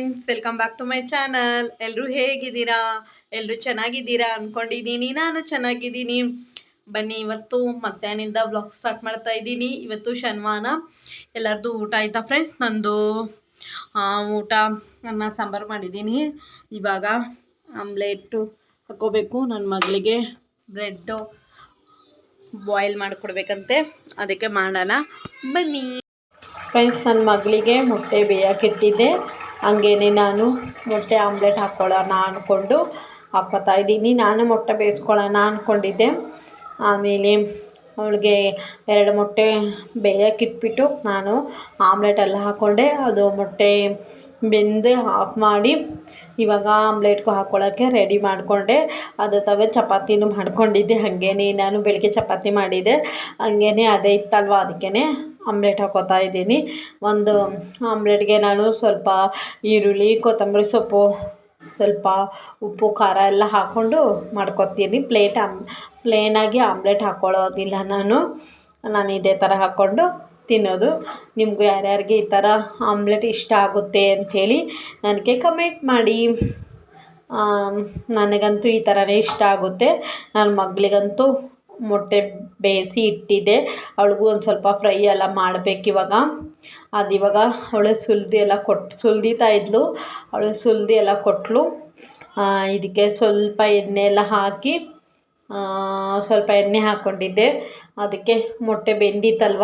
Friends, welcome back to my channel. ಎಲ್ಲರೂ ಹೇಗಿದ್ದೀರಾ? ಎಲ್ಲರೂ ಚೆನ್ನಾಗಿದ್ದೀರಾ ಅಂದ್ಕೊಂಡಿದ್ದೀನಿ. ನಾನು ಚೆನ್ನಾಗಿದ್ದೀನಿ. ಬನ್ನಿ, ಇವತ್ತು ಮಧ್ಯಾಹ್ನದಿಂದ ಬ್ಲಾಗ್ ಸ್ಟಾರ್ಟ್ ಮಾಡ್ತಾ ಇದ್ದೀನಿ. ಇವತ್ತು ಶನಿವಾರ. ಎಲ್ಲರದು ಊಟ ಆಯಿತಾ ಫ್ರೆಂಡ್ಸ್? ನಂದು ಊಟ ಅನ್ನ ಸಾಂಬಾರು ಮಾಡಿದ್ದೀನಿ. ಇವಾಗ ಆಮ್ಲೆಟ್ಟು ಹಾಕೋಬೇಕು. ನನ್ನ ಮಗಳಿಗೆ ಬ್ರೆಡ್ಡು ಬಾಯ್ಲ್ ಮಾಡಿಕೊಡ್ಬೇಕಂತೆ, ಅದಕ್ಕೆ ಮಾಡೋಣ ಬನ್ನಿ ಫ್ರೆಂಡ್ಸ್. ನನ್ನ ಮಗಳಿಗೆ ಮೊಟ್ಟೆ ಬೇಯಕ್ಕಿಟ್ಟಿದ್ದೆ, ಹಂಗೇನೆ ನಾನು ಮೊಟ್ಟೆ ಆಮ್ಲೆಟ್ ಹಾಕ್ಕೊಳ್ಳೋಣ ಅಂದ್ಕೊಂಡು ಹಾಕ್ಕೋತಾ ಇದ್ದೀನಿ. ನಾನು ಮೊಟ್ಟೆ ಬೇಯಿಸ್ಕೊಳ್ಳೋಣ ಅಂದ್ಕೊಂಡಿದ್ದೆ. ಆಮೇಲೆ ಅವಳಿಗೆ 2 ಮೊಟ್ಟೆ ಬೇಯಕ್ಕಿಟ್ಬಿಟ್ಟು ನಾನು ಆಮ್ಲೆಟೆಲ್ಲ ಹಾಕ್ಕೊಂಡೆ. ಅದು ಮೊಟ್ಟೆ ಬೆಂದು ಆಫ್ ಮಾಡಿ ಇವಾಗ ಆಮ್ಲೆಟ್ಗೂ ಹಾಕ್ಕೊಳ್ಳೋಕ್ಕೆ ರೆಡಿ ಮಾಡಿಕೊಂಡೆ. ಅದು ತವೆ ಚಪಾತಿನೂ ಮಾಡ್ಕೊಂಡಿದ್ದೆ. ಹಾಗೇನೆ ನಾನು ಬೆಳಗ್ಗೆ ಚಪಾತಿ ಮಾಡಿದ್ದೆ, ಹಾಗೇನೆ ಅದೇ ಇತ್ತಲ್ವ, ಅದಕ್ಕೇ ಆಮ್ಲೆಟ್ ಹಾಕೋತಾ ಇದ್ದೀನಿ. ಒಂದು ಆಮ್ಲೆಟ್ಗೆ ನಾನು ಸ್ವಲ್ಪ ಈರುಳ್ಳಿ, ಕೊತ್ತಂಬರಿ ಸೊಪ್ಪು, ಸ್ವಲ್ಪ ಉಪ್ಪು, ಖಾರ ಎಲ್ಲ ಹಾಕ್ಕೊಂಡು ಮಾಡ್ಕೊತೀನಿ. ಪ್ಲೇನಾಗಿ ಆಮ್ಲೆಟ್ ಹಾಕ್ಕೊಳ್ಳೋದಿಲ್ಲ ನಾನು ಇದೇ ಥರ ಹಾಕ್ಕೊಂಡು ತಿನ್ನೋದು. ನಿಮಗೂ ಯಾರ್ಯಾರಿಗೆ ಈ ಥರ ಆಮ್ಲೆಟ್ ಇಷ್ಟ ಆಗುತ್ತೆ ಅಂಥೇಳಿ ನನಗೆ ಕಮೆಂಟ್ ಮಾಡಿ. ನನಗಂತೂ ಈ ಥರನೇ ಇಷ್ಟ ಆಗುತ್ತೆ. ನನ್ನ ಮಗಳಿಗಂತೂ ಮೊಟ್ಟೆ ಬೇಯಿಸಿ ಇಟ್ಟಿದ್ದೆ, ಅವಳಿಗೂ ಒಂದು ಸ್ವಲ್ಪ ಫ್ರೈ ಎಲ್ಲ ಮಾಡಬೇಕಿವಾಗ. ಇವಾಗ ಅವಳು ಸುಲ್ದಿತಾ ಇದ್ಲು. ಅವಳು ಸುಲ್ದಿ ಎಲ್ಲ ಕೊಟ್ಟಳು. ಇದಕ್ಕೆ ಸ್ವಲ್ಪ ಎಣ್ಣೆ ಎಲ್ಲ ಹಾಕಿ ಸ್ವಲ್ಪ ಎಣ್ಣೆ ಹಾಕ್ಕೊಂಡಿದ್ದೆ. ಅದಕ್ಕೆ ಮೊಟ್ಟೆ ಬೆಂದಿತ್ತಲ್ವ,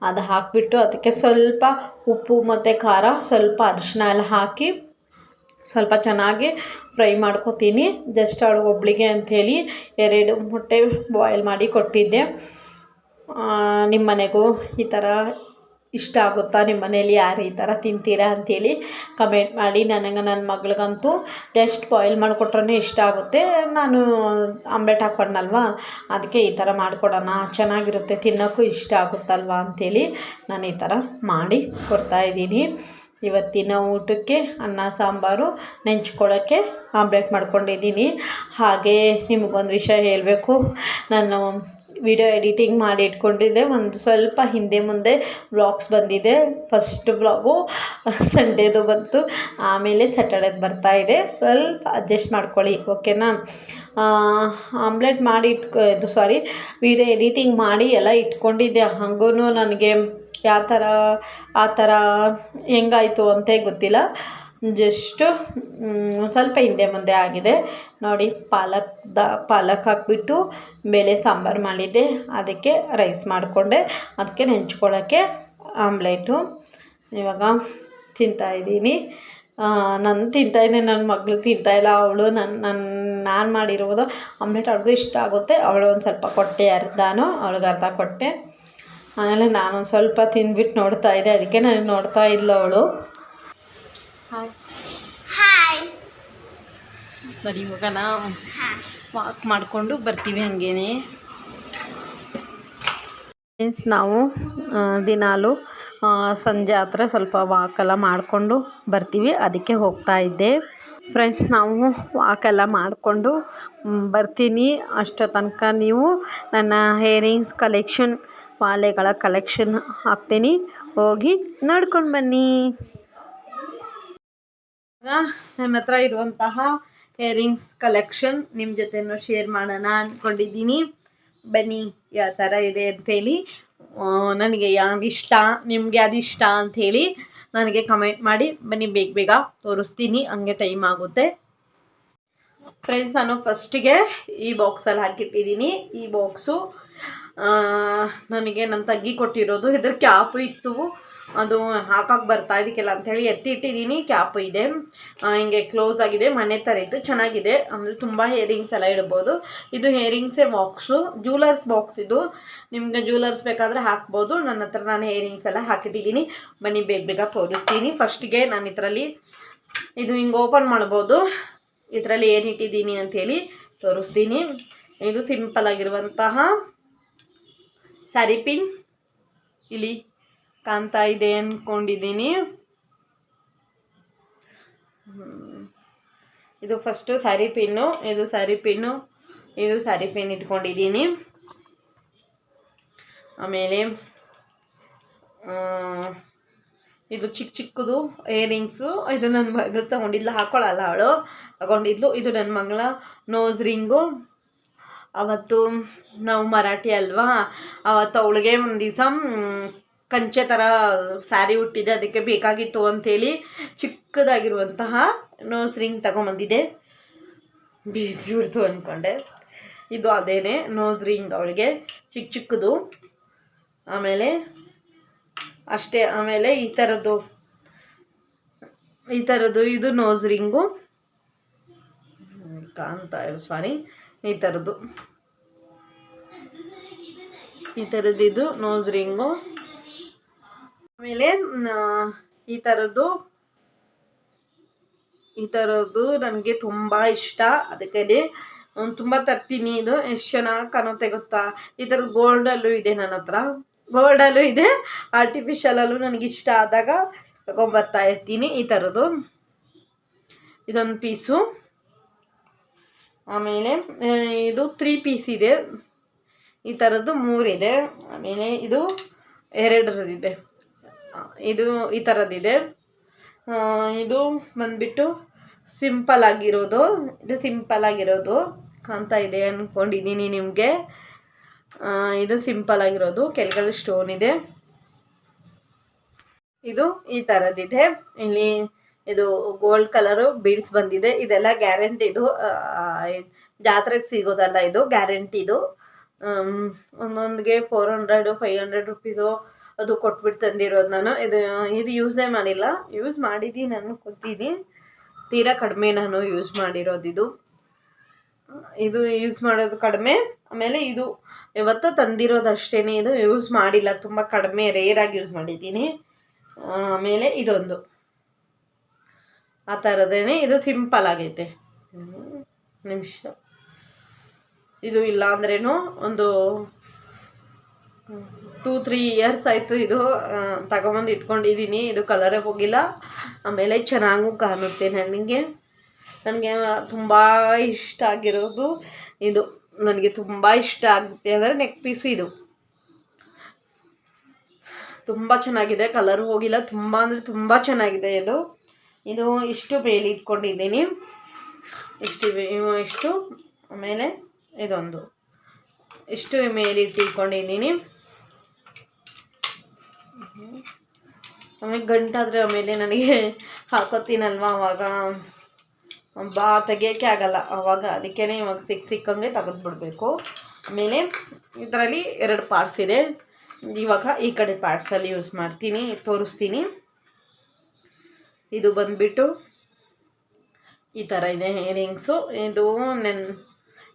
ಅದು ಹಾಕಿಬಿಟ್ಟು ಅದಕ್ಕೆ ಸ್ವಲ್ಪ ಉಪ್ಪು ಮತ್ತು ಖಾರ, ಸ್ವಲ್ಪ ಅರಿಶಿನ ಎಲ್ಲ ಹಾಕಿ ಸ್ವಲ್ಪ ಚೆನ್ನಾಗಿ ಫ್ರೈ ಮಾಡ್ಕೊತೀನಿ. ಜಸ್ಟ್ ಅವಳು ಒಬ್ಬಳಿಗೆ ಅಂಥೇಳಿ 2 ಮೊಟ್ಟೆ ಬಾಯ್ಲ್ ಮಾಡಿ ಕೊಟ್ಟಿದ್ದೆ. ನಿಮ್ಮ ಮನೆಗೂ ಈ ಥರ ಇಷ್ಟ ಆಗುತ್ತಾ? ನಿಮ್ಮ ಮನೇಲಿ ಯಾರು ಈ ಥರ ತಿಂತೀರಾ ಅಂಥೇಳಿ ಕಮೆಂಟ್ ಮಾಡಿ. ನನ್ನ ಮಗಳಿಗಂತೂ ಜಸ್ಟ್ ಬಾಯ್ಲ್ ಮಾಡಿಕೊಟ್ರೆ ಇಷ್ಟ ಆಗುತ್ತೆ. ನಾನು ಆಮ್ಲೆಟ್ ಹಾಕ್ಕೊಂಡಲ್ವ, ಅದಕ್ಕೆ ಈ ಥರ ಮಾಡಿಕೊಡೋಣ, ಚೆನ್ನಾಗಿರುತ್ತೆ, ತಿನ್ನೋಕ್ಕೂ ಇಷ್ಟ ಆಗುತ್ತಲ್ವ ಅಂಥೇಳಿ ನಾನು ಈ ಥರ ಮಾಡಿ ಕೊಡ್ತಾಯಿದ್ದೀನಿ. ಇವತ್ತಿನ ಊಟಕ್ಕೆ ಅನ್ನ ಸಾಂಬಾರು, ನೆಂಚ್ಕೊಳ್ಳೋಕ್ಕೆ ಆಮ್ಲೆಟ್ ಮಾಡ್ಕೊಂಡಿದ್ದೀನಿ. ಹಾಗೇ ನಿಮಗೊಂದು ವಿಷಯ ಹೇಳಬೇಕು. ನಾನು ವಿಡಿಯೋ ಎಡಿಟಿಂಗ್ ಮಾಡಿ ಇಟ್ಕೊಂಡಿದ್ದೆ. ಒಂದು ಸ್ವಲ್ಪ ಹಿಂದೆ ಮುಂದೆ ವ್ಲಾಗ್ಸ್ ಬಂದಿದೆ. ಫಸ್ಟ್ ವ್ಲಾಗು ಸಂಡೇದು ಬಂತು, ಆಮೇಲೆ ಸ್ಯಾಟರ್ಡೇದು ಬರ್ತಾಯಿದೆ. ಸ್ವಲ್ಪ ಅಡ್ಜಸ್ಟ್ ಮಾಡ್ಕೊಳ್ಳಿ, ಓಕೆನಾ? ಆಮ್ಲೆಟ್ ಮಾಡಿ ವಿಡಿಯೋ ಎಡಿಟಿಂಗ್ ಮಾಡಿ ಎಲ್ಲ ಇಟ್ಕೊಂಡಿದ್ದೆ. ಹಾಗೂ ನನಗೆ ಆ ಥರ ಹೆಂಗಾಯಿತು ಅಂತ ಗೊತ್ತಿಲ್ಲ. ಜಸ್ಟು ಸ್ವಲ್ಪ ಹಿಂದೆ ಮುಂದೆ ಆಗಿದೆ ನೋಡಿ. ಪಾಲಕ್ ಹಾಕ್ಬಿಟ್ಟು ಬೇಳೆ ಸಾಂಬಾರು ಮಾಡಿದ್ದೆ, ಅದಕ್ಕೆ ರೈಸ್ ಮಾಡಿಕೊಂಡೆ, ಅದಕ್ಕೆ ನೆಂಚ್ಕೊಳ್ಳೋಕ್ಕೆ ಆಮ್ಲೆಟು. ಇವಾಗ ತಿಂತಾಯಿದ್ದೀನಿ. ನಾನು ತಿಂತಾಯಿದ್ದೆ, ನನ್ನ ಮಗಳು ತಿಂತಾಯಿಲ್ಲ. ಅವಳು ನಾನು ಮಾಡಿರೋದು ಆಮ್ಲೆಟ್ ಅವ್ಳಿಗೂ ಇಷ್ಟ ಆಗುತ್ತೆ. ಅವಳು ಒಂದು ಸ್ವಲ್ಪ ಕೊಟ್ಟೆ, ಅವಳಿಗೆ ಅರ್ಧ ಕೊಟ್ಟೆ. ಆಮೇಲೆ ನಾನು ಸ್ವಲ್ಪ ತಿಂದ್ಬಿಟ್ಟು ನೋಡ್ತಾ ಇದ್ದೆ, ಅದಕ್ಕೆ ನನಗೆ ನೋಡ್ತಾ ಇದ್ಲು ಅವಳು. ಹಾಯ್ ನೋಡಿ, ಇವಾಗ ನಾವು ವಾಕ್ ಮಾಡಿಕೊಂಡು ಬರ್ತೀವಿ. ಹಾಗೇನೆ ಮೀನ್ಸ್ ನಾವು ದಿನಾಲು ಸಂಜೆ ಹತ್ರ ಸ್ವಲ್ಪ ವಾಕೆಲ್ಲ ಮಾಡಿಕೊಂಡು ಬರ್ತೀವಿ, ಅದಕ್ಕೆ ಹೋಗ್ತಾ ಇದ್ದೆ ಫ್ರೆಂಡ್ಸ್. ನಾವು ವಾಕೆಲ್ಲ ಮಾಡಿಕೊಂಡು ಬರ್ತೀನಿ. ಅಷ್ಟೋ ತನಕ ನೀವು ನನ್ನ ಹೇರಿಂಗ್ಸ್ ಕಲೆಕ್ಷನ್, ಮಾಲೆಗಳ ಕಲೆಕ್ಷನ್ ಹಾಕ್ತೀನಿ, ಹೋಗಿ ನೋಡ್ಕೊಂಡು ಬನ್ನಿ. ನನ್ನ ಹತ್ರ ಇರುವಂತಹ ಹೇರಿಂಗ್ಸ್ ಕಲೆಕ್ಷನ್ ನಿಮ್ಮ ಜೊತೆನೂ ಶೇರ್ ಮಾಡೋಣ ಅಂದ್ಕೊಂಡಿದ್ದೀನಿ. ಬನ್ನಿ, ಯಾವ ಥರ ಇದೆ ಅಂಥೇಳಿ, ನನಗೆ ಯಾವ್ದು ಇಷ್ಟ, ನಿಮಗೆ ಅದು ಇಷ್ಟ ಅಂಥೇಳಿ ನನಗೆ ಕಮೆಂಟ್ ಮಾಡಿ. ಬನ್ನಿ, ಬೇಗ ತೋರಿಸ್ತೀನಿ, ಹಂಗೆ ಟೈಮ್ ಆಗುತ್ತೆ ಫ್ರೆಂಡ್ಸ್. ನಾನು ಫಸ್ಟಿಗೆ ಈ ಬಾಕ್ಸಲ್ಲಿ ಹಾಕಿಟ್ಟಿದ್ದೀನಿ. ಈ ಬಾಕ್ಸು ನನಗೆ ನನ್ನ ತಂಗಿ ಕೊಟ್ಟಿರೋದು. ಇದ್ರ ಕ್ಯಾಪು ಇತ್ತು, ಅದು ಹಾಕಕ್ಕೆ ಬರ್ತಾ ಇದಕ್ಕೆಲ್ಲ ಅಂಥೇಳಿ ಎತ್ತಿಟ್ಟಿದ್ದೀನಿ. ಕ್ಯಾಪು ಇದೆ, ಹಿಂಗೆ ಕ್ಲೋಸ್ ಆಗಿದೆ, ಮನೆ ಥರ ಇತ್ತು, ಚೆನ್ನಾಗಿದೆ. ಅಂದರೆ ತುಂಬ ಹೇರಿಂಗ್ಸ್ ಎಲ್ಲ ಇಡ್ಬೋದು. ಇದು ಹೇರಿಂಗ್ಸೇ ಬಾಕ್ಸು, ಜ್ಯುವೆಲರ್ಸ್ ಬಾಕ್ಸ್ ಇದು. ನಿಮಗೆ ಜ್ಯುವೆಲರ್ಸ್ ಬೇಕಾದರೆ ಹಾಕ್ಬೋದು. ನನ್ನ ಹತ್ರ ನಾನು ಹೇರಿಂಗ್ಸ್ ಎಲ್ಲ ಹಾಕಿಟ್ಟಿದ್ದೀನಿ. ಬನ್ನಿ, ಬೇಗ ತೋರಿಸ್ತೀನಿ. ಫಸ್ಟಿಗೆ ನಾನು ಇದರಲ್ಲಿ ಇದು ಹಿಂಗೆ ಓಪನ್ ಮಾಡ್ಬೋದು. ಇದರಲ್ಲಿ ಏನಿಟ್ಟಿದ್ದೀನಿ ಅಂಥೇಳಿ ತೋರಿಸ್ತೀನಿ. ಇದು ಸಿಂಪಲ್ ಆಗಿರುವಂತಹ ಸ್ಯಾರಿ ಪಿನ್ ಇಲ್ಲಿ ಕಾಣ್ತಾ ಇದೆ ಅಂದ್ಕೊಂಡಿದ್ದೀನಿ. ಇದು ಫಸ್ಟು ಸ್ಯಾರಿ ಪಿನ್ನು, ಇದು ಸ್ಯಾರಿ ಪಿನ್ ಇಟ್ಕೊಂಡಿದ್ದೀನಿ. ಆಮೇಲೆ ಇದು ಚಿಕ್ಕ ಚಿಕ್ಕದು ಇಯರಿಂಗ್ಸು. ಇದು ನನ್ನ ಮಗಳು ತೊಗೊಂಡಿದ್ಲು, ಹಾಕ್ಕೊಳ್ಳಲ್ಲ ಅವಳು, ತಗೊಂಡಿದ್ಲು. ಇದು ನನ್ನ ಮಗಳ ನೋಸ್ ರಿಂಗು. ಅವತ್ತು ನಾವು ಮರಾಠಿ ಅಲ್ವಾ, ಅವತ್ತು ಅವಳಿಗೆ ಒಂದು ದಿವಸ ಕಂಚೆ ಥರ ಸ್ಯಾರಿ ಹುಟ್ಟಿದೆ, ಅದಕ್ಕೆ ಬೇಕಾಗಿತ್ತು ಅಂಥೇಳಿ ಚಿಕ್ಕದಾಗಿರುವಂತಹ ನೋಸ್ ರಿಂಗ್ ತಗೊಂಬಂದಿದ್ದೆ. ಬೀಳ್ತು ಅಂದ್ಕೊಂಡೆ. ಇದು ಅದೇನೆ ನೋಸ್ ರಿಂಗ್ ಅವಳಿಗೆ, ಚಿಕ್ಕ ಚಿಕ್ಕದು. ಆಮೇಲೆ ಅಷ್ಟೇ. ಆಮೇಲೆ ಈ ಥರದ್ದು ಇದು ನೋಸ್ ರಿಂಗು ಕಾಣ್ತಾ ಇರು, ಸಾರಿ, ಈ ಥರದ್ದು ಇದು ನೋಸ್ ರಿಂಗು. ಆಮೇಲೆ ಈ ಥರದ್ದು ನನಗೆ ತುಂಬ ಇಷ್ಟ, ಅದಕ್ಕೆ ತುಂಬ ತರ್ತೀನಿ. ಇದು ಎಷ್ಟು ಚೆನ್ನಾಗಿ ಕಾಣುತ್ತೆ ಗೊತ್ತಾ. ಈ ಥರದ್ದು ಗೋಲ್ಡಲ್ಲೂ ಇದೆ ನನ್ನ ಹತ್ರ, ಗೋಲ್ಡಲ್ಲೂ ಇದೆ, ಆರ್ಟಿಫಿಷಿಯಲಲ್ಲೂ ನನಗೆ ಇಷ್ಟ ಆದಾಗ ತಗೊಂಬರ್ತಾ ಇರ್ತೀನಿ ಈ ಥರದ್ದು. ಇದೊಂದು ಪೀಸು. ಆಮೇಲೆ ಇದು 3 ಪೀಸ್ ಇದೆ, ಈ ಥರದ್ದು 3 ಇದೆ. ಆಮೇಲೆ ಇದು 2 ಇದು ಈ ಥರದ್ದಿದೆ. ಇದು ಬಂದ್ಬಿಟ್ಟು ಸಿಂಪಲ್ ಆಗಿರೋದು. ಇದು ಸಿಂಪಲ್ ಆಗಿರೋದು ಕಾಣ್ತಾ ಇದೆ ಅಂದ್ಕೊಂಡಿದ್ದೀನಿ ನಿಮಗೆ. ಇದು ಸಿಂಪಲ್ ಆಗಿರೋದು, ಕೆಳಗಡೆ ಸ್ಟೋನ್ ಇದೆ. ಇದು ಈ ಥರದ್ದಿದೆ. ಇಲ್ಲಿ ಇದು ಗೋಲ್ಡ್ ಕಲರು ಬೀಡ್ಸ್ ಬಂದಿದೆ. ಇದೆಲ್ಲ ಗ್ಯಾರಂಟಿ, ಇದು ಜಾತ್ರೆಗೆ ಸಿಗೋದಲ್ಲ, ಇದು ಗ್ಯಾರಂಟಿದು. ಒಂದೊಂದಿಗೆ 400-500 ರುಪೀಸು ಅದು ಕೊಟ್ಬಿಟ್ಟು ತಂದಿರೋದು ನಾನು. ಇದು ಯೂಸೇ ಮಾಡಿಲ್ಲ, ಯೂಸ್ ಮಾಡಿದ್ದೀನಿ ನಾನು, ಗೊತ್ತೀನಿ. ತೀರಾ ಕಡಿಮೆ ನಾನು ಯೂಸ್ ಮಾಡಿರೋದು. ಇದು ಯೂಸ್ ಮಾಡೋದು ಕಡಿಮೆ. ಆಮೇಲೆ ಇದು ಇವತ್ತು ತಂದಿರೋದು ಅಷ್ಟೇ, ಇದು ಯೂಸ್ ಮಾಡಿಲ್ಲ, ತುಂಬ ಕಡಿಮೆ, ರೇರಾಗಿ ಯೂಸ್ ಮಾಡಿದ್ದೀನಿ. ಆಮೇಲೆ ಇದೊಂದು ಆ ಥರದ್ದೇನೆ, ಇದು ಸಿಂಪಲ್ ಆಗೈತೆ. ನಿಮಿಷ, ಇದು ಇಲ್ಲ ಅಂದ್ರೇನು ಒಂದು 2-3 ಇಯರ್ಸ್ ಆಯಿತು ಇದು ತಗೊಂಬಂದು ಇಟ್ಕೊಂಡಿದ್ದೀನಿ. ಇದು ಕಲರೇ ಹೋಗಿಲ್ಲ. ಆಮೇಲೆ ಚೆನ್ನಾಗೂ ಕಾಣುತ್ತೆ. ನನಗೆ ತುಂಬ ಇಷ್ಟ ಆಗಿರೋದು ಇದು. ನನಗೆ ತುಂಬ ಇಷ್ಟ ಆಗುತ್ತೆ ಅಂದರೆ ನೆಕ್ ಪೀಸ್. ಇದು ತುಂಬ ಚೆನ್ನಾಗಿದೆ, ಕಲರ್ ಹೋಗಿಲ್ಲ, ತುಂಬ ಅಂದರೆ ತುಂಬ ಚೆನ್ನಾಗಿದೆ ಇದು ಇಷ್ಟು ಮೇಲೆ ಇಟ್ಕೊಂಡಿದ್ದೀನಿ, ಇಷ್ಟು. ಆಮೇಲೆ ಇದೊಂದು ಇಷ್ಟು ಮೇಲೆ ಇಟ್ಕೊಂಡಿದ್ದೀನಿ. ಆಮೇಲೆ ಗಂಟಾದರೆ ಆಮೇಲೆ ನನಗೆ ಹಾಕೋತೀನಲ್ವ, ಅವಾಗ ತೆಗಿಯೋಕ್ಕೆ ಆಗಲ್ಲ ಅವಾಗ, ಅದಕ್ಕೇ ಇವಾಗ ಸಿಕ್ಕಂಗೆ ತೆಗೆದುಬಿಡ್ಬೇಕು. ಆಮೇಲೆ ಇದರಲ್ಲಿ 2 ಪಾರ್ಟ್ಸ್ ಇದೆ. ಇವಾಗ ಈ ಕಡೆ ಪಾರ್ಟ್ಸಲ್ಲಿ ಯೂಸ್ ಮಾಡ್ತೀನಿ, ತೋರಿಸ್ತೀನಿ. ಇದು ಬಂದ್ಬಿಟ್ಟು ಈ ಥರ ಇದೆ ಇಯರಿಂಗ್ಸು. ಇದು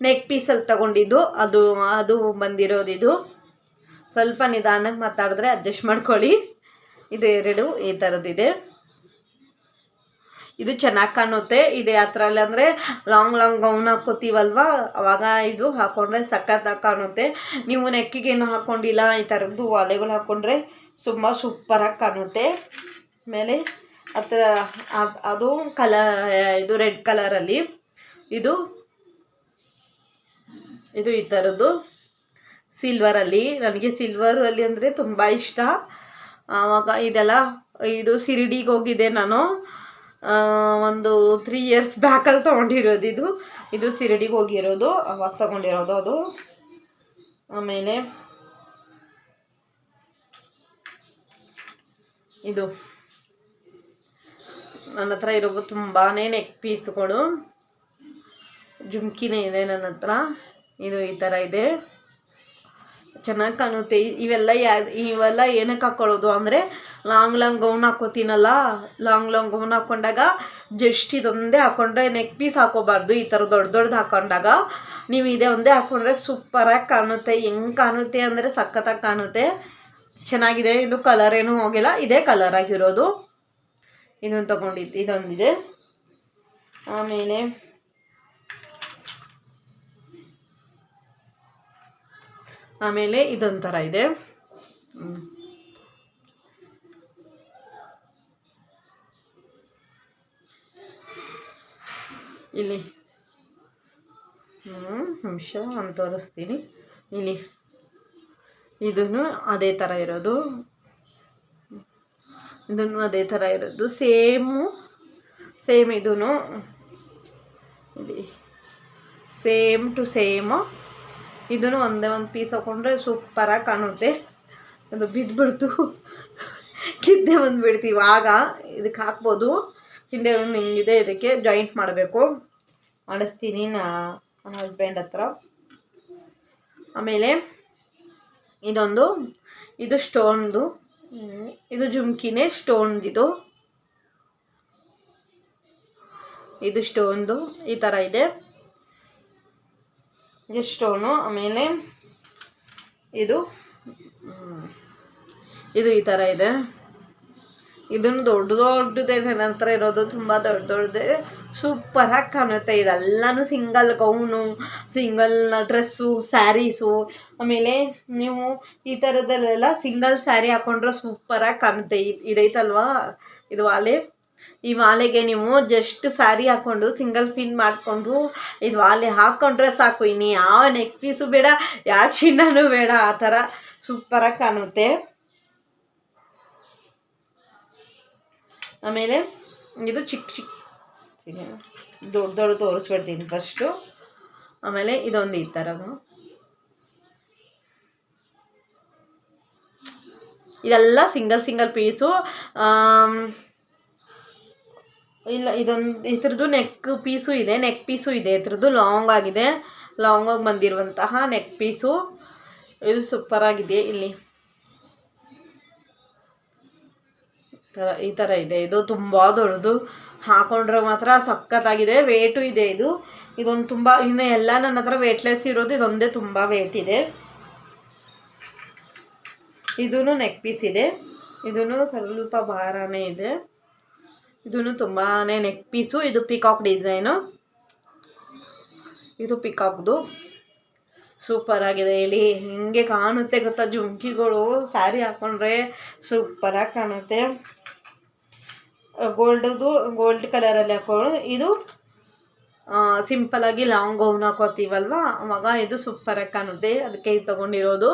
ನೆಕ್ ಪೀಸಲ್ಲಿ ತಗೊಂಡಿದ್ದು, ಅದು ಬಂದಿರೋದು. ಇದು ಸ್ವಲ್ಪ ನಿಧಾನಕ್ಕೆ ಮಾತಾಡಿದ್ರೆ ಅಡ್ಜಸ್ಟ್ ಮಾಡ್ಕೊಳ್ಳಿ. ಇದು 2 ಈ ಥರದ್ದಿದೆ. ಇದು ಚೆನ್ನಾಗಿ ಕಾಣುತ್ತೆ. ಇದು ಯಾವ ಥರ ಅಲ್ಲ ಅಂದರೆ ಲಾಂಗ್ ಗೌನ್ ಹಾಕೋತೀವಲ್ವ, ಅವಾಗ ಇದು ಹಾಕ್ಕೊಂಡ್ರೆ ಸಖತ್ತಾಗಿ ಕಾಣುತ್ತೆ. ನೀವು ನೆಕ್ಕಿಗೇನು ಹಾಕ್ಕೊಂಡಿಲ್ಲ, ಈ ಥರದ್ದು ಒಲೆಗಳು ಹಾಕ್ಕೊಂಡ್ರೆ ತುಂಬ ಸೂಪರಾಗಿ ಕಾಣುತ್ತೆ. ಆಮೇಲೆ ಅದು ಇದು ರೆಡ್ ಕಲರಲ್ಲಿ, ಇದು ಈ ಥರದ್ದು ಸಿಲ್ವರಲ್ಲಿ. ನನಗೆ ಸಿಲ್ವರಲ್ಲಿ ಅಂದರೆ ತುಂಬ ಇಷ್ಟ. ಆವಾಗ ಇದು ಶಿರಡಿಗೆ ಹೋಗಿದ್ದೆ ನಾನು, ಒಂದು 3 ಇಯರ್ಸ್ ಬ್ಯಾಕಲ್ಲಿ ತೊಗೊಂಡಿರೋದು. ಇದು ಶಿರಡಿಗೆ ಹೋಗಿರೋದು, ಅವಾಗ ತೊಗೊಂಡಿರೋದು ಅದು. ಆಮೇಲೆ ಇದು ನನ್ನ ಹತ್ರ ಇರೋ ತುಂಬಾ ನೆಕ್ ಪೀಸ್ಗಳು, ಜುಮ್ಕಿನೇ ಇದೆ ನನ್ನ ಹತ್ರ. ಇದು ಈ ಥರ ಇದೆ, ಚೆನ್ನಾಗಿ ಕಾಣುತ್ತೆ. ಇವೆಲ್ಲ ಏನಕ್ಕೆ ಹಾಕ್ಕೊಳ್ಳೋದು ಅಂದರೆ ಲಾಂಗ್ ಗೌನ್ ಹಾಕೋತೀನಲ್ಲ, ಲಾಂಗ್ ಗೌನ್ ಹಾಕ್ಕೊಂಡಾಗ ಜಸ್ಟ್ ಇದೊಂದೇ ಹಾಕ್ಕೊಂಡ್ರೆ, ನೆಕ್ ಪೀಸ್ ಹಾಕೋಬಾರ್ದು. ಈ ಥರ ದೊಡ್ಡದು ಹಾಕ್ಕೊಂಡಾಗ ನೀವು ಇದೇ ಒಂದೇ ಹಾಕ್ಕೊಂಡ್ರೆ ಸೂಪರಾಗಿ ಕಾಣುತ್ತೆ. ಹೆಂಗೆ ಕಾಣುತ್ತೆ ಅಂದರೆ ಸಖತ್ತಾಗಿ ಕಾಣುತ್ತೆ, ಚೆನ್ನಾಗಿದೆ. ಇದು ಕಲರ್ ಏನೂ ಹೋಗಿಲ್ಲ, ಇದೇ ಕಲರ್ ಆಗಿರೋದು. ಇದನ್ನು ತೊಗೊಂಡಿದ್ದು, ಇದೊಂದಿದೆ. ಆಮೇಲೆ ಇದೊಂಥರ ಇದೆ. ಇಲ್ಲಿ ನಿಮಿಷ ಅಂತ ತೋರಿಸ್ತೀನಿ. ಇಲ್ಲಿ ಇದನ್ನು ಅದೇ ಥರ ಇರೋದು. ಇದನ್ನು ಅದೇ ಥರ ಇರೋದು ಸೇಮ್ ಇದೂ ಇಲ್ಲಿ ಸೇಮ್ ಟು ಸೇಮು. ಇದನ್ನು ಒಂದೇ ಒಂದು ಪೀಸ್ ಹಾಕೊಂಡ್ರೆ ಸೂಪರಾಗಿ ಕಾಣುತ್ತೆ. ಅದು ಬಿದ್ದುಬಿಡ್ತು, ಕಿದ್ದೆ ಬಂದುಬಿಡ್ತೀವಿ ಆಗ ಇದಕ್ಕೆ ಹಾಕ್ಬೋದು. ಹಿಂದೆ ಒಂದು ಹಿಂಗಿದೆ, ಇದಕ್ಕೆ ಜಾಯಿಂಟ್ ಮಾಡಬೇಕು, ಮಾಡಿಸ್ತೀನಿ ನನ್ನ ಹಸ್ಬೆಂಡ್ ಹತ್ರ. ಆಮೇಲೆ ಇದು ಸ್ಟೋನ್ದು, ಇದು ಜುಮ್ಕಿನೇ ಸ್ಟೋನ್ದಿದು, ಇದು ಸ್ಟೋನ್ದು ಈ ಥರ ಇದೆ, ಇದು ಸ್ಟೋನು. ಆಮೇಲೆ ಇದು ಈ ಥರ ಇದೆ. ಇದನ್ನು ದೊಡ್ಡದೇ ನನ್ನ ಹತ್ರ ಇರೋದು, ತುಂಬ ದೊಡ್ಡದೇ, ಸೂಪರಾಗಿ ಕಾಣುತ್ತೆ. ಇದೆಲ್ಲನೂ single gown, single dress, sarees. ಆಮೇಲೆ ನೀವು ಈ ಥರದಲ್ಲೆಲ್ಲ ಸಿಂಗಲ್ ಸ್ಯಾರಿ ಹಾಕ್ಕೊಂಡ್ರೆ ಸೂಪರಾಗಿ ಕಾಣುತ್ತೆ. ಇದೈತಲ್ವಾ ಇದು ವಾಲೆ, ಈ ವಾಲೆಗೆ ನೀವು ಜಸ್ಟ್ ಸ್ಯಾರಿ ಹಾಕ್ಕೊಂಡು ಸಿಂಗಲ್ ಪಿನ್ ಮಾಡಿಕೊಂಡು ಇದು ವಾಲೆ ಹಾಕ್ಕೊಂಡ್ರೆ ಸಾಕು. ಇನ್ನು ಯಾವ ನೆಕ್ ಪೀಸು ಬೇಡ, ಯಾವ ಚಿನ್ನನೂ ಬೇಡ, ಆ ಥರ ಸೂಪರಾಗಿ ಕಾಣುತ್ತೆ. ಆಮೇಲೆ ಇದು ಚಿಕ್ಕ ದೊಡ್ಡ ತೋರಿಸ್ಬಿಡ್ತೀನಿ ಫಸ್ಟು. ಆಮೇಲೆ ಇದೊಂದು ಈ ಥರ, ಇದೆಲ್ಲ ಸಿಂಗಲ್ ಪೀಸು. ಇಲ್ಲ, ಇದ್ರದ್ದು ನೆಕ್ ಪೀಸು ಇದೆ, ಇದ್ರದ್ದು ಲಾಂಗ್ ಆಗಿ ಬಂದಿರುವಂತಹ ನೆಕ್ ಪೀಸು. ಇದು ಸೂಪರಾಗಿದೆ. ಇಲ್ಲಿ ಈ ಥರ ಇದೆ. ಇದು ತುಂಬ ದೊಡ್ಡದು, ಹಾಕೊಂಡ್ರೆ ಮಾತ್ರ ಸಖತ್ತಾಗಿದೆ. ವೇಟು ಇದೆ. ಇದೊಂದು ತುಂಬ, ಇನ್ನು ಎಲ್ಲ ನನ್ನ ಹತ್ರ ವೇಟ್ಲೆಸ್ ಇರೋದು, ಇದೊಂದೇ ತುಂಬ ವೇಟ್ ಇದೆ. ಇದೂ ನೆಕ್ ಪೀಸ್ ಇದೆ, ಇದೂ ಸ್ವಲ್ಪ ಭಾರನೇ ಇದೆ. ಇದೂ ತುಂಬಾ ನೆಕ್ ಪೀಸು. ಇದು ಪಿಕಾಕ್ ಡಿಸೈನು, ಇದು ಪಿಕಾಕ್ದು ಸೂಪರ್ ಆಗಿದೆ. ಇಲ್ಲಿ ಹಿಂಗೆ ಕಾಣುತ್ತೆ ಗೊತ್ತಾ, ಜುಮ್ಕಿಗಳು ಸ್ಯಾರಿ ಹಾಕೊಂಡ್ರೆ ಸೂಪರಾಗಿ ಕಾಣುತ್ತೆ. ಗೋಲ್ಡ್ ಕಲರಲ್ಲಿ ಹಾಕೊಳ್ಳು. ಇದು ಸಿಂಪಲಾಗಿ ಲಾಂಗ್ ಗೌನ್ ಹಾಕೋತೀವಲ್ವ, ಅವಾಗ ಇದು ಸೂಪರಾಗಿ ಕಾಣುತ್ತೆ, ಅದಕ್ಕೆ ಇದು ತೊಗೊಂಡಿರೋದು.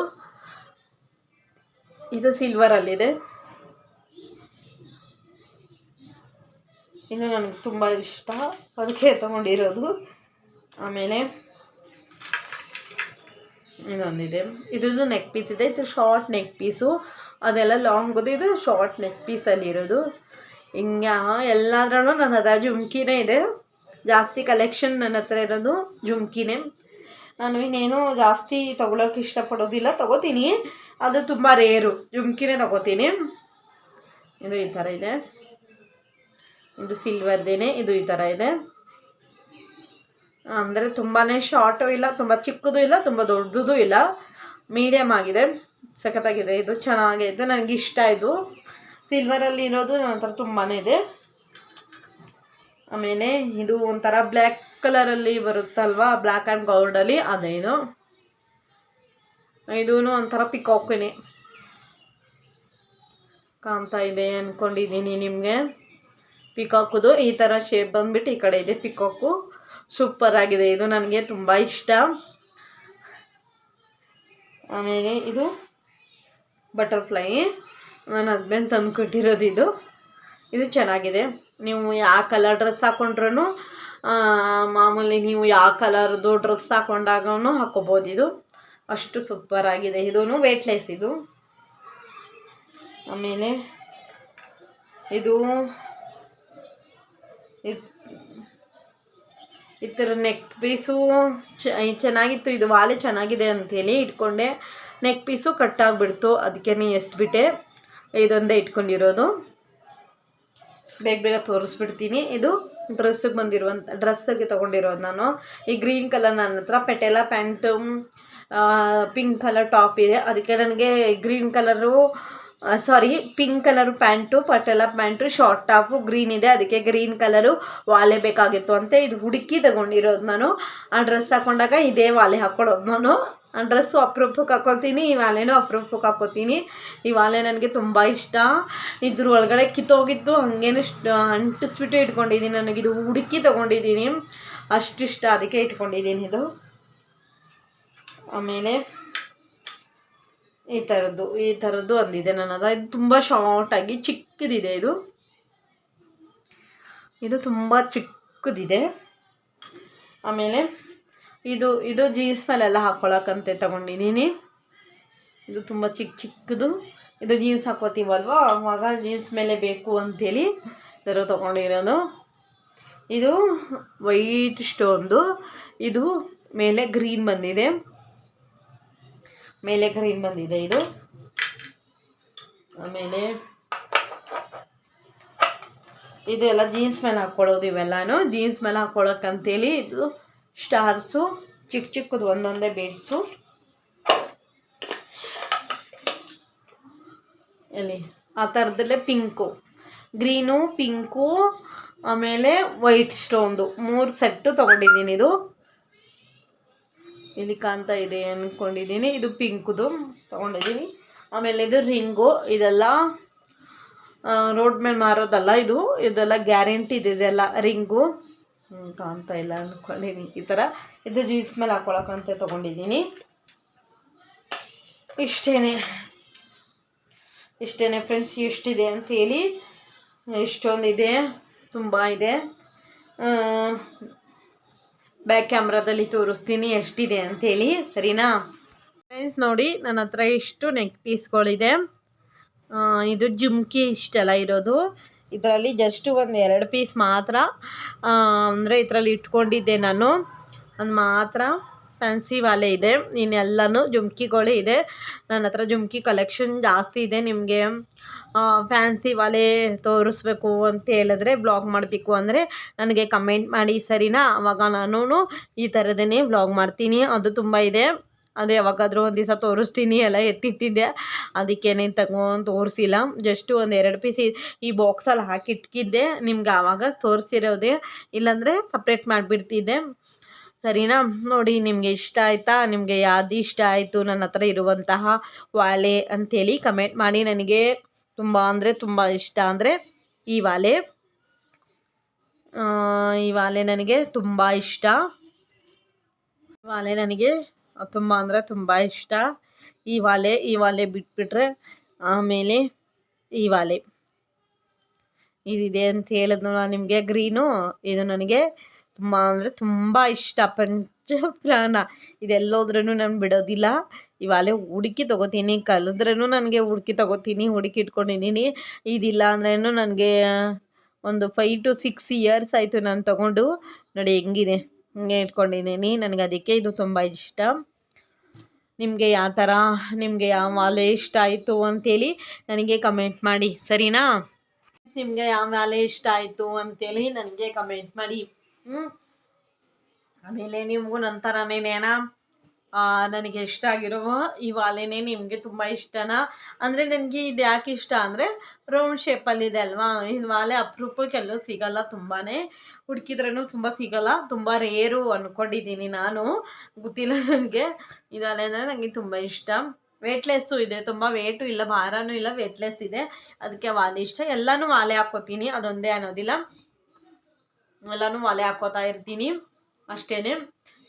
ಇದು ಸಿಲ್ವರಲ್ಲಿದೆ, ಇನ್ನು ನನಗೆ ತುಂಬ ಇಷ್ಟ, ಅದಕ್ಕೆ ತೊಗೊಂಡಿರೋದು. ಆಮೇಲೆ ಇನ್ನೊಂದಿದೆ, ಇದೊಂದು ನೆಕ್ ಪೀಸ್ ಇದೆ. ಇದು ಶಾರ್ಟ್ ನೆಕ್ ಪೀಸು, ಅದೆಲ್ಲ ಲಾಂಗ್ದು, ಇದು ಶಾರ್ಟ್ ನೆಕ್ ಪೀಸಲ್ಲಿರೋದು. ಹಿಂಗೆ ಎಲ್ಲಾದ್ರೂ ನನ್ನ ಹತ್ರ ಜುಮ್ಕಿನೇ ಇದೆ. ಜಾಸ್ತಿ ಕಲೆಕ್ಷನ್ ನನ್ನ ಹತ್ರ ಇರೋದು ಜುಮ್ಕಿನೇ. ನಾನು ಇನ್ನೇನು ಜಾಸ್ತಿ ತೊಗೊಳೋಕೆ ಇಷ್ಟಪಡೋದಿಲ್ಲ, ತೊಗೋತೀನಿ, ಅದು ತುಂಬ ರೇರು, ಜುಮ್ಕಿನೇ ತೊಗೋತೀನಿ. ಇದು ಈ ಥರ ಇದೆ, ಇದು ಸಿಲ್ವರ್ದೇನೆ. ಇದು ಈ ಥರ ಇದೆ, ಅಂದರೆ ತುಂಬಾ ಶಾರ್ಟು ಇಲ್ಲ, ತುಂಬ ಚಿಕ್ಕದು ಇಲ್ಲ, ತುಂಬ ದೊಡ್ಡದು ಇಲ್ಲ, ಮೀಡಿಯಮ್ ಆಗಿದೆ, ಸಖತ್ತಾಗಿದೆ. ಇದು ಚೆನ್ನಾಗಿದೆ, ನನಗಿಷ್ಟ. ಇದು ಸಿಲ್ವರಲ್ಲಿ ಇರೋದು ನನ್ನ ಹತ್ರ ತುಂಬಾ ಇದೆ. ಆಮೇಲೆ ಇದು ಒಂಥರ ಬ್ಲ್ಯಾಕ್ ಕಲರಲ್ಲಿ ಬರುತ್ತಲ್ವ, ಬ್ಲ್ಯಾಕ್ ಆ್ಯಂಡ್ ಗೋಲ್ಡಲ್ಲಿ, ಅದೇನು ಇದೂ ಒಂಥರ ಪಿಕಾಕಿನೇ ಕಾಣ್ತಾ ಇದೆ ಅಂದ್ಕೊಂಡಿದ್ದೀನಿ ನಿಮಗೆ. ಪಿಕಾಕುದು ಈ ಥರ ಶೇಪ್ ಬಂದುಬಿಟ್ಟು ಈ ಕಡೆ ಇದೆ ಪಿಕಾಕು, ಸೂಪರ್ ಆಗಿದೆ. ಇದು ನನಗೆ ತುಂಬ ಇಷ್ಟ. ಆಮೇಲೆ ಇದು ಬಟರ್ಫ್ಲೈ, ನನ್ನ ಹಸ್ಬೆಂಡ್ ತಂದು ಕೊಟ್ಟಿರೋದು. ಇದು ಚೆನ್ನಾಗಿದೆ. ನೀವು ಯಾವ ಕಲರ್ ಡ್ರೆಸ್ ಹಾಕೊಂಡ್ರೂ, ಮಾಮೂಲಿ ನೀವು ಯಾವ ಕಲರ್ದು ಡ್ರೆಸ್ ಹಾಕೊಂಡಾಗೂ ಹಾಕೋಬೋದು. ಇದು ಅಷ್ಟು ಸೂಪರ್ ಆಗಿದೆ. ಇದೂ ವೇಟ್ಲೆಸ್ ಇದು. ಆಮೇಲೆ ಈ ಥರ ನೆಕ್ ಪೀಸು ಚೆನ್ನಾಗಿತ್ತು. ಇದು ವಾಲೆ ಚೆನ್ನಾಗಿದೆ ಅಂತೇಳಿ ಇಟ್ಕೊಂಡೆ, ನೆಕ್ ಪೀಸು ಕಟ್ಟಾಗ್ಬಿಡ್ತು, ಅದಕ್ಕೆ ಎಸ್ಬಿಟ್ಟೆ. ಇದೊಂದೇ ಇಟ್ಕೊಂಡಿರೋದು, ಬೇಗ ತೋರಿಸ್ಬಿಡ್ತೀನಿ. ಇದು ಡ್ರೆಸ್ಸಿಗೆ ತೊಗೊಂಡಿರೋದು ನಾನು. ಈ ಗ್ರೀನ್ ಕಲರ್ ನನ್ನ ಹತ್ರ Patiala pant, pink colour top ಇದೆ, ಅದಕ್ಕೆ ನನಗೆ pink colour pant, Patiala pant, short top green ಇದೆ, ಅದಕ್ಕೆ ಗ್ರೀನ್ ಕಲರು ವಾಲೆ ಬೇಕಾಗಿತ್ತು ಅಂತ ಇದು ಹುಡುಕಿ ತಗೊಂಡಿರೋದು ನಾನು. ಆ ಡ್ರೆಸ್ ಹಾಕೊಂಡಾಗ ಇದೇ ವಾಲೆ ಹಾಕ್ಕೊಳ್ಳೋದು ನಾನು. ಆ ಡ್ರೆಸ್ಸು ಅಪರೂಪಕ್ಕೆ ಹಾಕ್ಕೋತೀನಿ, ಈ ವಾಲೆನೂ ಅಪರೂಪಕ್ಕೆ ಹಾಕ್ಕೋತೀನಿ. ಈ ವಾಲೆ ನನಗೆ ತುಂಬ ಇಷ್ಟ. ಇದ್ರ ಒಳಗಡೆ ಕಿತ್ತೋಗಿದ್ದು ಹಂಗೇನು ಅಂಟಿಸ್ಬಿಟ್ಟು ಇಟ್ಕೊಂಡಿದ್ದೀನಿ. ನನಗಿದು ಹುಡುಕಿ ತೊಗೊಂಡಿದ್ದೀನಿ, ಅಷ್ಟಿಷ್ಟ, ಅದಕ್ಕೆ ಇಟ್ಕೊಂಡಿದ್ದೀನಿ ಇದು. ಆಮೇಲೆ ಈ ಥರದ್ದು ಒಂದಿದೆ ನನ್ನದು. ಇದು ತುಂಬ ಶಾರ್ಟಾಗಿ ಚಿಕ್ಕದಿದೆ. ಇದು ತುಂಬ ಚಿಕ್ಕದಿದೆ. ಆಮೇಲೆ ಇದು ಜೀನ್ಸ್ ಮೇಲೆಲ್ಲ ಹಾಕ್ಕೊಳಕ್ಕಂತೆ ತಗೊಂಡಿದ್ದೀನಿ. ಇದು ತುಂಬ ಚಿಕ್ಕದು. ಇದು ಜೀನ್ಸ್ ಹಾಕೋತೀವಲ್ವ, ಆವಾಗ ಜೀನ್ಸ್ ಮೇಲೆ ಬೇಕು ಅಂಥೇಳಿ ಇದರ ತೊಗೊಂಡಿರೋದು. ಇದು ವೈಟ್ ಸ್ಟೋನ್ದು. ಇದು ಮೇಲೆ ಗ್ರೀನ್ ಬಂದಿದೆ. ಇದು. ಆಮೇಲೆ ಇದೆಲ್ಲ ಜೀನ್ಸ್ ಮೇಲೆ ಹಾಕ್ಕೊಳ್ಳೋದು. ಇವೆಲ್ಲನೂ ಜೀನ್ಸ್ ಮೇಲೆ ಹಾಕ್ಕೊಳ್ಳೋಕ್ಕಂತೇಳಿ ಇದು ಸ್ಟಾರ್ಸು ಚಿಕ್ಕದು ಒಂದೊಂದೇ ಬೀಡ್ಸು. ಎಲ್ಲಿ ಆ ಥರದಲ್ಲೇ ಪಿಂಕು, ಗ್ರೀನು, ಪಿಂಕು, ಆಮೇಲೆ ವೈಟ್ ಸ್ಟೋನ್ದು 3 ಸೆಟ್ಟು ತೊಗೊಂಡಿದ್ದೀನಿ. ಇದು ಇಲ್ಲಿ ಕಾಣ್ತಾ ಇದೆ ಅಂದ್ಕೊಂಡಿದ್ದೀನಿ. ಇದು ಪಿಂಕ್ದು ತೊಗೊಂಡಿದ್ದೀನಿ. ಆಮೇಲೆ ಇದು ರಿಂಗು. ಇದೆಲ್ಲ ರೋಡ್ ಮೇಲೆ ಮಾರೋದಲ್ಲ, ಇದೆಲ್ಲ ಗ್ಯಾರಂಟಿ ಇದೆಲ್ಲ ರಿಂಗು. ಕಾಣ್ತಾ ಇಲ್ಲ ಅಂದ್ಕೊಂಡಿದ್ದೀನಿ. ಈ ಥರ ಇದು ಜೀನ್ಸ್ ಮೇಲೆ ಹಾಕ್ಕೊಳಕ್ಕಂತ ತೊಗೊಂಡಿದ್ದೀನಿ. ಇಷ್ಟೇ ಫ್ರೆಂಡ್ಸ್. ಎಷ್ಟಿದೆ ಅಂತೇಳಿ, ಇಷ್ಟೊಂದಿದೆ, ತುಂಬ ಇದೆ. ಬ್ಯಾಕ್ ಕ್ಯಾಮ್ರಾದಲ್ಲಿ ತೋರಿಸ್ತೀನಿ ಎಷ್ಟಿದೆ ಅಂಥೇಳಿ, ಸರಿನಾ ಫ್ರೆಂಡ್ಸ್? ನೋಡಿ, ನನ್ನ ಹತ್ರ ಇಷ್ಟು ನೆಕ್ ಪೀಸ್ಗಳಿದೆ. ಇದು ಜುಮ್ಕಿ ಇಷ್ಟೆಲ್ಲ ಇರೋದು. ಇದರಲ್ಲಿ ಜಸ್ಟ್ 1-2 ಪೀಸ್ ಮಾತ್ರ ಅಂದರೆ ಇದರಲ್ಲಿ ಇಟ್ಕೊಂಡಿದ್ದೆ ನಾನು. ಅದು ಮಾತ್ರ ಫ್ಯಾನ್ಸಿ ವಾಲೆ ಇದೆ. ಇನ್ನೆಲ್ಲನೂ ಜುಮ್ಕಿಗಳೇ ಇದೆ. ನನ್ನ ಹತ್ರ ಜುಮ್ಕಿ ಕಲೆಕ್ಷನ್ ಜಾಸ್ತಿ ಇದೆ. ನಿಮಗೆ ಫ್ಯಾನ್ಸಿ ವಾಲೆ ತೋರಿಸ್ಬೇಕು ಅಂತ ಹೇಳಿದ್ರೆ, ಬ್ಲಾಗ್ ಮಾಡಬೇಕು ಅಂದರೆ ನನಗೆ ಕಮೆಂಟ್ ಮಾಡಿ, ಸರಿನಾ? ಆವಾಗ ನಾನು ಈ ಥರದೇ ಬ್ಲಾಗ್ ಮಾಡ್ತೀನಿ. ಅದು ತುಂಬ ಇದೆ. ಅದು ಯಾವಾಗಾದರೂ ಒಂದು ದಿವಸ ತೋರಿಸ್ತೀನಿ. ಎಲ್ಲ ಎತ್ತಿಟ್ಟಿದ್ದೆ, ಅದಕ್ಕೇನೇನು ತಗೊಂಡು ತೋರಿಸಿಲ್ಲ. ಜಸ್ಟ್ 1-2 ಪೀಸ್ ಈ ಬಾಕ್ಸಲ್ಲಿ ಹಾಕಿಟ್ಕಿದ್ದೆ. ನಿಮ್ಗೆ ಆವಾಗ ತೋರಿಸಿರೋದೆ, ಇಲ್ಲಾಂದರೆ ಸಪ್ರೇಟ್ ಮಾಡಿಬಿಡ್ತಿದ್ದೆ, ಸರಿನಾ? ನೋಡಿ, ನಿಮಗೆ ಇಷ್ಟ ಆಯಿತಾ? ನಿಮಗೆ ಯಾವುದು ಇಷ್ಟ ಆಯಿತು ನನ್ನ ಹತ್ರ ಇರುವಂತಹ ವಾಲೆ ಅಂಥೇಳಿ ಕಮೆಂಟ್ ಮಾಡಿ. ನನಗೆ ತುಂಬ ಅಂದರೆ ತುಂಬ ಇಷ್ಟ ಅಂದರೆ ಈ ವಾಲೆ ನನಗೆ ತುಂಬ ಇಷ್ಟ. ನನಗೆ ತುಂಬ ಅಂದರೆ ತುಂಬ ಇಷ್ಟ. ಈ ವಾಲೆ ಬಿಟ್ಬಿಟ್ರೆ ಆಮೇಲೆ ಈ ವಾಲೆ ಇದಿದೆ ಅಂತ ಹೇಳಿದ್ನು ನಾನು ನಿಮಗೆ. ಗ್ರೀನು ಇದು ನನಗೆ ತುಂಬ ಅಂದರೆ ತುಂಬ ಇಷ್ಟ, ಪಂಚಪ್ರಾಣ. ಇದೆಲ್ಲೋದ್ರೂ ನಾನು ಬಿಡೋದಿಲ್ಲ. ಇವಾಲೆ ಹುಡುಕಿ ತೊಗೋತೀನಿ, ಕಲಿದ್ರೂ ನನಗೆ ಹುಡುಕಿ ತೊಗೋತೀನಿ, ಹುಡುಕಿ ಇಟ್ಕೊಂಡಿದ್ದೀನಿ. ಇದಿಲ್ಲ ಅಂದ್ರೂ ನನಗೆ ಒಂದು 5 to 6 ಇಯರ್ಸ್ ಆಯಿತು ನಾನು ತೊಗೊಂಡು. ನೋಡಿ ಹೆಂಗಿದೆ, ಹಿಂಗೆ ಇಟ್ಕೊಂಡಿದ್ದೀನಿ. ನನಗೆ ಅದಕ್ಕೆ ಇದು ತುಂಬ ಇಷ್ಟ. ನಿಮಗೆ ಯಾವ ವಾಲೆ ಇಷ್ಟ ಆಯಿತು ಅಂಥೇಳಿ ನನಗೆ ಕಮೆಂಟ್ ಮಾಡಿ, ಸರಿನಾ? ನಿಮಗೆ ಯಾವ ವಾಲೆ ಇಷ್ಟ ಆಯಿತು ಅಂಥೇಳಿ ನನಗೆ ಕಮೆಂಟ್ ಮಾಡಿ. ಆಮೇಲೆ ನಿಮಗೂ ನಂತರನೇನ ನನಗೆ ಇಷ್ಟ ಆಗಿರೋ ಈ ವಾಲೆನೇ ನಿಮಗೆ ತುಂಬ ಇಷ್ಟನಾ? ಅಂದರೆ ನನಗೆ ಇದು ಯಾಕೆ ಇಷ್ಟ ಅಂದರೆ ರೌಂಡ್ ಶೇಪಲ್ಲಿದೆ ಅಲ್ವಾ. ಈ ವಾಲೆ ಅಪರೂಪಕ್ಕೆಲ್ಲೂ ಸಿಗಲ್ಲ, ತುಂಬಾ ಹುಡುಕಿದ್ರೂ ತುಂಬ ಸಿಗಲ್ಲ, ತುಂಬ ರೇರು ಅಂದ್ಕೊಂಡಿದ್ದೀನಿ ನಾನು. ಗೊತ್ತಿಲ್ಲ ನನಗೆ. ಇದು ವಾಲೆ ಅಂದರೆ ನನಗೆ ತುಂಬ ಇಷ್ಟ. ವೇಟ್ಲೆಸ್ಸು ಇದೆ, ತುಂಬ ವೇಟು ಇಲ್ಲ, ಭಾರನೂ ಇಲ್ಲ, ವೇಟ್ಲೆಸ್ ಇದೆ. ಅದಕ್ಕೆ ವಾಲೆ ಇಷ್ಟ. ಎಲ್ಲನೂ ವಾಲೆ ಹಾಕ್ಕೋತೀನಿ, ಅದೊಂದೇ ಅನ್ನೋದಿಲ್ಲ, ಎಲ್ಲನೂ ವಾಲೆ ಹಾಕ್ಕೋತಾ ಇರ್ತೀನಿ ಅಷ್ಟೇ.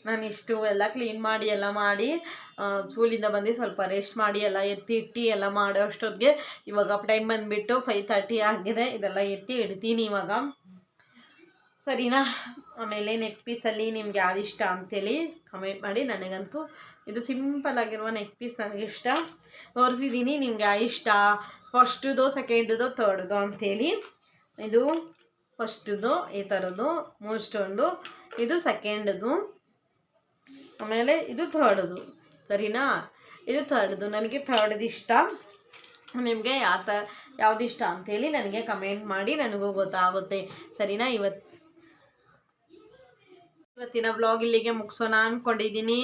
ನಾನು ಇಷ್ಟು ಎಲ್ಲ ಕ್ಲೀನ್ ಮಾಡಿ ಎಲ್ಲ ಮಾಡಿ ಸ್ಕೂಲಿಂದ ಬಂದು ಸ್ವಲ್ಪ ರೆಸ್ಟ್ ಮಾಡಿ ಎಲ್ಲ ಎತ್ತಿ ಎಲ್ಲ ಮಾಡೋ ಅಷ್ಟೊತ್ತಿಗೆ ಇವಾಗ ಟೈಮ್ ಬಂದುಬಿಟ್ಟು 5:30 ಆಗಿದೆ. ಇದೆಲ್ಲ ಎತ್ತಿ ಇಡ್ತೀನಿ ಇವಾಗ, ಸರಿನಾ? ಆಮೇಲೆ ನೆಕ್ ಪೀಸಲ್ಲಿ ನಿಮ್ಗೆ ಯಾವ್ದು ಇಷ್ಟ ಅಂತೇಳಿ ಕಮೆಂಟ್ ಮಾಡಿ. ನನಗಂತೂ ಇದು ಸಿಂಪಲ್ ಆಗಿರುವ ನೆಕ್ ಪೀಸ್ ನನಗೆ ಇಷ್ಟ. ತೋರಿಸಿದ್ದೀನಿ ನಿಮ್ಗೆ ಇಷ್ಟ. ಫಸ್ಟುದು, ಸೆಕೆಂಡುದು, ಥರ್ಡ್ದು ಅಂಥೇಳಿ. ಇದು ಫಸ್ಟುದು ಈ ಥರದ್ದು 3 ಸ್ಟೋನ್ದು, ಇದು ಸೆಕೆಂಡ್ದು, ಆಮೇಲೆ ಇದು ಥರ್ಡ್ದು, ಸರಿನಾ? ಇದು ಥರ್ಡ್ದು. ನನಗೆ ಥರ್ಡ್ದು ಇಷ್ಟ. ನಿಮಗೆ ಯಾವ್ದು ಇಷ್ಟ ಅಂಥೇಳಿ ನನಗೆ ಕಮೆಂಟ್ ಮಾಡಿ, ನನಗೂ ಗೊತ್ತಾಗುತ್ತೆ, ಸರಿನಾ? ಇವತ್ತಿನ ವ್ಲಾಗ್ ಇಲ್ಲಿಗೆ ಮುಗಿಸೋಣ ಅಂದ್ಕೊಂಡಿದ್ದೀನಿ.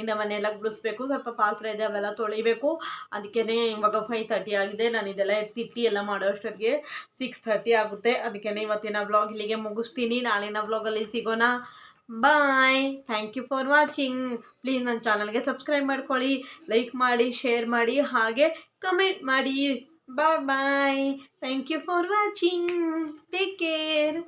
ಇನ್ನು ಮನೆಯೆಲ್ಲ ಗುಡಿಸ್ಬೇಕು, ಸ್ವಲ್ಪ ಪಾತ್ರೆ ಇದೆ, ಅವೆಲ್ಲ ತೊಳಿಬೇಕು. ಅದಕ್ಕೇ ಇವಾಗ 5:30 ಆಗಿದೆ. ನಾನು ಇದೆಲ್ಲ ಎತ್ತಿಟ್ಟು ಎಲ್ಲ ಮಾಡೋ ಅಷ್ಟೊತ್ತಿಗೆ 6:30 ಆಗುತ್ತೆ. ಅದಕ್ಕೇ ಇವತ್ತಿನ ವ್ಲಾಗ್ ಇಲ್ಲಿಗೆ ಮುಗಿಸ್ತೀನಿ. ನಾಳಿನ ವ್ಲಾಗಲ್ಲಿ ಸಿಗೋಣ. Bye. Thank you for watching. Please ನನ್ನ ಚಾನಲ್ಗೆ ಸಬ್ಸ್ಕ್ರೈಬ್ ಮಾಡ್ಕೊಳ್ಳಿ, ಲೈಕ್ ಮಾಡಿ, ಶೇರ್ ಮಾಡಿ, ಹಾಗೆ ಕಮೆಂಟ್ ಮಾಡಿ. Bye bye. Thank you for watching. Take care.